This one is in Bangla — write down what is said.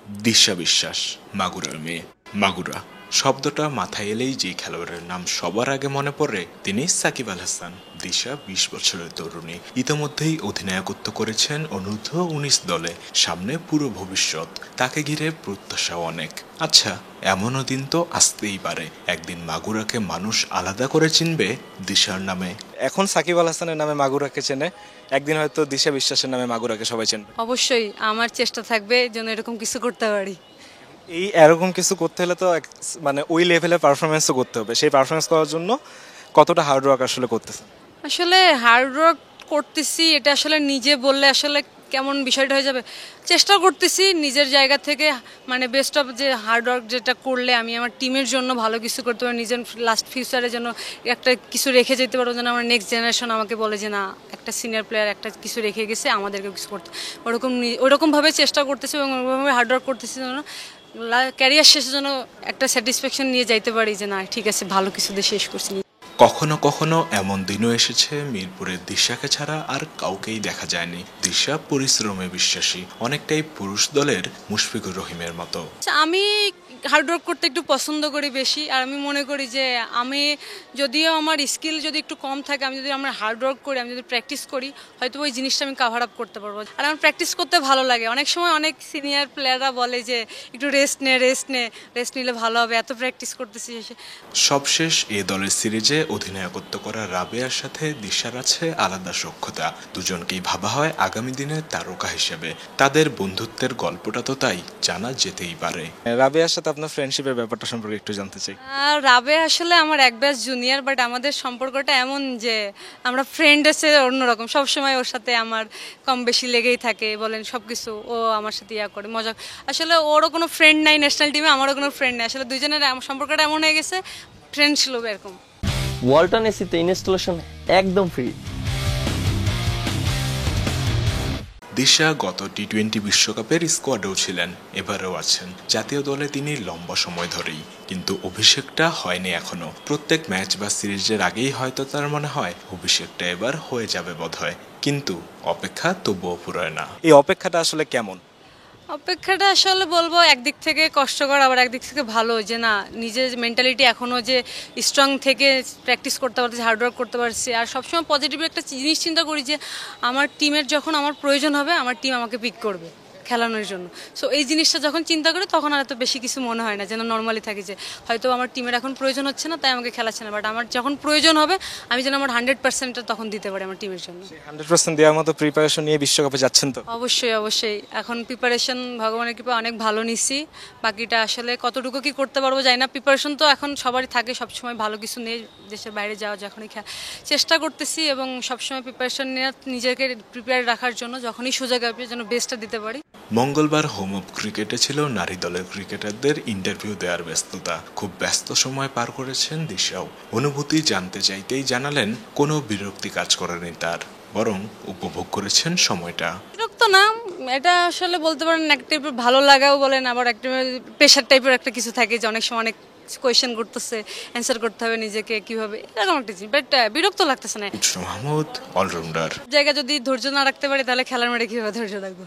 দিশা বিশ্বাস মাগুরার মেয়ে। মাগুরা শব্দটা মাথায় এলেই যে খেলোয়াড়ের নাম সবার আগে মনে পড়ে তিনি সাকিব আল হাসান। দিশা ২০ বছরের তরুণী, ইতোমধ্যেই অধিনায়কত্ব করেছেন অনূর্ধ্ব-১৯ দলে। সামনে পুরো ভবিষ্যৎ, তাকে ঘিরে প্রত্যাশা অনেক। আচ্ছা, এমনও দিন তো আসতেই পারে একদিন মাগুরাকে মানুষ আলাদা করে চিনবে দিশার নামে। এখন সাকিব আল হাসানের নামে মাগুরাকে চেনে, একদিন হয়তো দিশা বিশ্বাসের নামে মাগুরাকে সবাই চেনবে। অবশ্যই আমার চেষ্টা থাকবে যেন এরকম কিছু করতে পারি। এই এরকম কিছু করতে হলে তো মানে ওই লেভেলের পারফরমেন্সও করতে হবে। সেই পারফরমেন্স করার জন্য কতটা হার্ড ওয়ার্ক আসলে করতেছে? আসলে হার্ড ওয়ার্ক করতেছি, এটা আসলে নিজে বললে আসলে কেমন বিষয়টা হয়ে যাবে। চেষ্টা করতেছি নিজের জায়গা থেকে, মানে বেস্ট অফ যে হার্ড ওয়ার্ক যেটা করলে আমি আমার টিমের জন্য ভালো কিছু করতে পারি, নিজের লাস্ট ফিউচারে যেন একটা কিছু রেখে যেতে পারবো, যেন আমার নেক্সট জেনারেশন আমাকে বলে যে না, একটা সিনিয়র প্লেয়ার একটা কিছু রেখে গেছে, আমাদেরকে কিছু করতে। ওরকমভাবে চেষ্টা করতেছি এবং ওরকমভাবে হার্ড ওয়ার্ক করতেছি যেন ক্যারিয়ার শেষে যেন একটা স্যাটিসফ্যাকশন নিয়ে যাইতে পারি যে না ঠিক আছে, ভালো কিছু দিয়ে শেষ করছি। কখনো কখনো এমন দিনও এসেছে মিরপুরের দিশাকে ছাড়া আর কাউকেই দেখা যায়নি। দিশা পরিশ্রমে বিশ্বাসী, অনেকটাই পুরুষ দলের মুশফিকুর রহিমের মতো। আমি হার্ড ওয়ার্ক করতে একটু পছন্দ করি বেশি, আর আমি মনে করি যে আমি যদিও আমার স্কিল যদি একটু কম থাকে, আমি যদি আমার হার্ড ওয়ার্ক করি, আমি যদি প্র্যাকটিস করি, হয়তো ওই জিনিসটা আমি কাভার আপ করতে পারবো। আর আমার প্র্যাকটিস করতে ভালো লাগে। অনেক সময় অনেক সিনিয়র প্লেয়াররা বলে যে একটু রেস্ট নিলে ভালো হবে, এত প্র্যাকটিস করতেছি। সবশেষ এ দলের সিরিজে অধিনায়কত্ব করা রাবেয়ার সাথে দিশার আছে আলাদা সখ্যতা। দুজনকেই ভাবা হয় আগামী দিনের তারকা হিসেবে। তাদের বন্ধুত্বের গল্পটা তো তাই জানা যেতেই পারে। রাবেয়ার সাথে আপনার ফ্রেন্ডশিপের ব্যাপারটা সম্পর্কে একটু জানতে চাই। রাবেয়া আসলে আমার এক ব্যাচ জুনিয়র, বাট আমাদের সম্পর্কটা এমন যে আমরা ফ্রেন্ড এসে অন্যরকম। সবসময় ওর সাথে আমার কম বেশি লেগেই থাকে, বলেন সব কিছু ও আমার সাথে করে মজা। আসলে ওরও কোনো ফ্রেন্ড নাই ন্যাশনাল টিমে, আমারও কোনো ফ্রেন্ড নাই। আসলে দুইজনের সম্পর্কটা এমন হয়ে গেছে, ফ্রেন্ড ছিল এরকম। ওয়ালটন এসিতে ইনস্টলেশন একদম ফ্রি। দিশা গত টি-20 বিশ্বকাপের স্কোয়াডেও ছিলেন, এবারেও আছেন। জাতীয় দলে তিনি লম্বা সময় ধরেই, কিন্তু অভিষেকটা হয়নি এখনো। প্রত্যেক ম্যাচ বা সিরিজের আগেই হয়তো তার মনে হয় অভিষেকটা এবার হয়ে যাবে বোধহয়, কিন্তু অপেক্ষা তবুও ফুরায় না। এই অপেক্ষাটা আসলে কেমন? অপেক্ষাটা আসলে বলবো একদিক থেকে কষ্টকর, আবার একদিক থেকে ভালো, যে না নিজের মেন্টালিটি এখনও যে স্ট্রং থেকে প্র্যাকটিস করতে পারছি, হার্ডওয়ার্ক করতে পারছি। আর সবসময় পজিটিভ একটা জিনিস চিন্তা করি যে আমার টিমের যখন আমার প্রয়োজন হবে, আমার টিম আমাকে পিক করবে খেলানোর জন্য। সো এই জিনিসটা যখন চিন্তা করি তখন আর এত বেশি কিছু মনে হয় না, যেন নর্মালি থাকি যে হয়তো আমার টিমের এখন প্রয়োজন হচ্ছে না তাই আমাকে খেলাচ্ছে না, বাট আমার যখন প্রয়োজন হবে আমি যেন আমার 100%টা তখন দিতে পারি আমার টিমের জন্য। 100% দেওয়ার মতো প্রিপারেশন নিয়ে বিশ্বকাপে যাচ্ছেন তো? অবশ্যই এখন প্রিপারেশন ভগবানের কৃপায় অনেক ভালো নিছি। বাকিটা আসলে কতটুকু কি করতে পারবো জানি না। প্রিপারেশন তো এখন সবারই থাকে, সবসময় ভালো কিছু নিয়ে দেশের বাইরে যাওয়া, যখনই চেষ্টা করতেছি এবং সবসময় প্রিপারেশন নিয়ে নিজেকে প্রিপেয়ার রাখার জন্য, যখনই সুযোগ আসবে যেন বেস্টটা দিতে পারি। মঙ্গলবার হোম অফ ক্রিকেটে ছিল নারী দলের ক্রিকেটারদের ইন্টারভিউ দেওয়ার ব্যস্ততা। খুব ব্যস্ত সময় পার করেছেন দিশাও। অনুভূতি জানতে চাইতেই জানালেন কোনো বিরক্তি কাজ করেনি তার, বরং উপভোগ করেছেন সময়টা। বিরক্ত না, এটা আসলে বলতে পারেন এক টাইপের ভালো লাগাও বলেন, আবার একটা প্রেশার টাইপের একটা কিছু থাকে যে অনেক সময় অনেক কোয়েশ্চেন করতেছে, অ্যান্সার করতে হবে নিজেকে কিভাবে, এরকম একটা জিনিস। বাট বিরক্ত লাগতেছে না। মাহমুদ অলরাউন্ডার। জায়গা যদি ধৈর্য না রাখতে পারি তাহলে খেলার মাঠে কিভাবে ধৈর্য রাখবো।